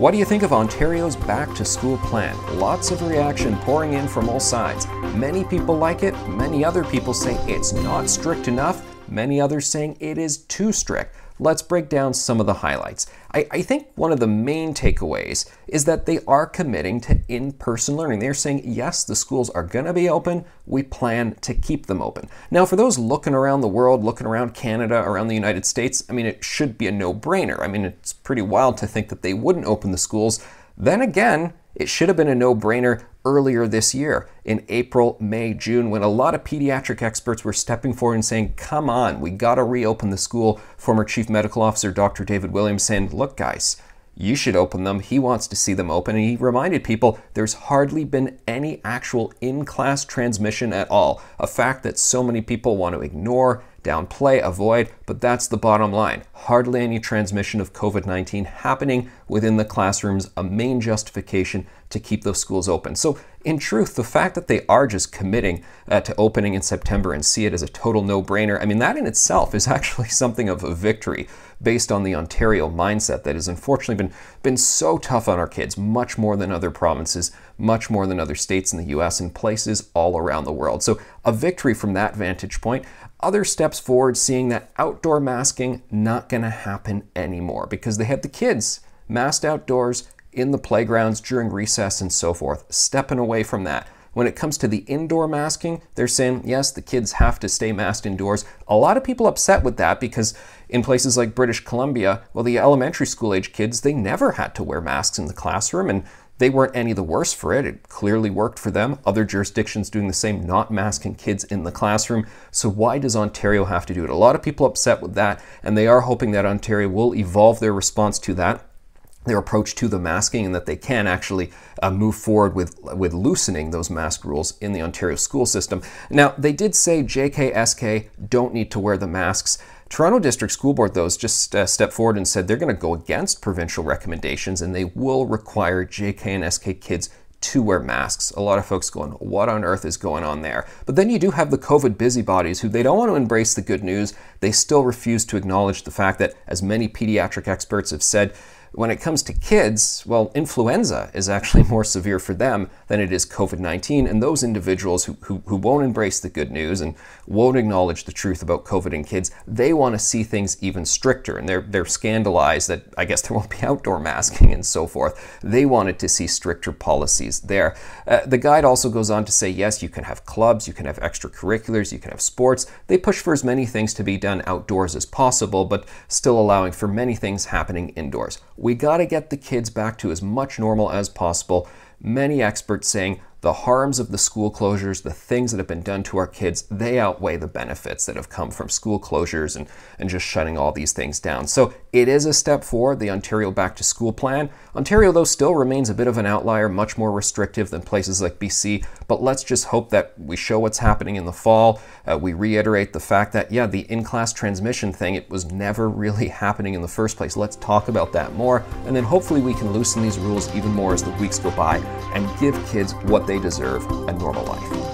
What do you think of Ontario's back-to-school plan? Lots of reaction pouring in from all sides. Many people like it, many other people say it's not strict enough, many others saying it is too strict. Let's break down some of the highlights. I think one of the main takeaways is that they are committing to in-person learning. They're saying, yes, the schools are going to be open. We plan to keep them open. Now, for those looking around the world, looking around Canada, around the United States, I mean, it should be a no-brainer. I mean, it's pretty wild to think that they wouldn't open the schools. Then again, it should have been a no-brainer earlier this year in April, May, June, when a lot of pediatric experts were stepping forward and saying, come on, we got to reopen the school. Former Chief Medical Officer Dr. David Williams saying, look guys, you should open them. He wants to see them open. And he reminded people there's hardly been any actual in-class transmission at all, a fact that so many people want to ignore, downplay, avoid, but that's the bottom line. Hardly any transmission of COVID-19 happening within the classrooms, a main justification to keep those schools open. So in truth, the fact that they are just committing to opening in September and see it as a total no-brainer, I mean, that in itself is actually something of a victory based on the Ontario mindset that has unfortunately been so tough on our kids, much more than other provinces, much more than other states in the US and places all around the world. So a victory from that vantage point. Other steps forward, seeing that outdoor masking not going to happen anymore because they had the kids masked outdoors in the playgrounds during recess and so forth, stepping away from that. When it comes to the indoor masking, they're saying, yes, the kids have to stay masked indoors. A lot of people upset with that because in places like British Columbia, well, the elementary school age kids, they never had to wear masks in the classroom and they weren't any the worse for it. It clearly worked for them. Other jurisdictions doing the same, not masking kids in the classroom. So why does Ontario have to do it? A lot of people upset with that, and they are hoping that Ontario will evolve their response to that, their approach to the masking, and that they can actually move forward with loosening those mask rules in the Ontario school system. Now, they did say JK, SK don't need to wear the masks. Toronto District School Board, though, just stepped forward and said they're going to go against provincial recommendations and they will require JK and SK kids to wear masks. A lot of folks going, what on earth is going on there? But then you do have the COVID busybodies who they don't want to embrace the good news. They still refuse to acknowledge the fact that, as many pediatric experts have said, when it comes to kids, well, influenza is actually more severe for them than it is COVID-19. And those individuals who won't embrace the good news and won't acknowledge the truth about COVID in kids, they want to see things even stricter. And they're scandalized that I guess there won't be outdoor masking and so forth. They wanted to see stricter policies there. The guide also goes on to say, yes, you can have clubs, you can have extracurriculars, you can have sports. They push for as many things to be done outdoors as possible, but still allowing for many things happening indoors. We got to get the kids back to as much normal as possible. Many experts saying the harms of the school closures, the things that have been done to our kids, they outweigh the benefits that have come from school closures and just shutting all these things down. So it is a step forward, the Ontario Back to School plan. Ontario, though, still remains a bit of an outlier, much more restrictive than places like BC. But let's just hope that we show what's happening in the fall. We reiterate the fact that, yeah, the in-class transmission thing, it was never really happening in the first place. Let's talk about that more. And then hopefully we can loosen these rules even more as the weeks go by and give kids what they deserve, a normal life.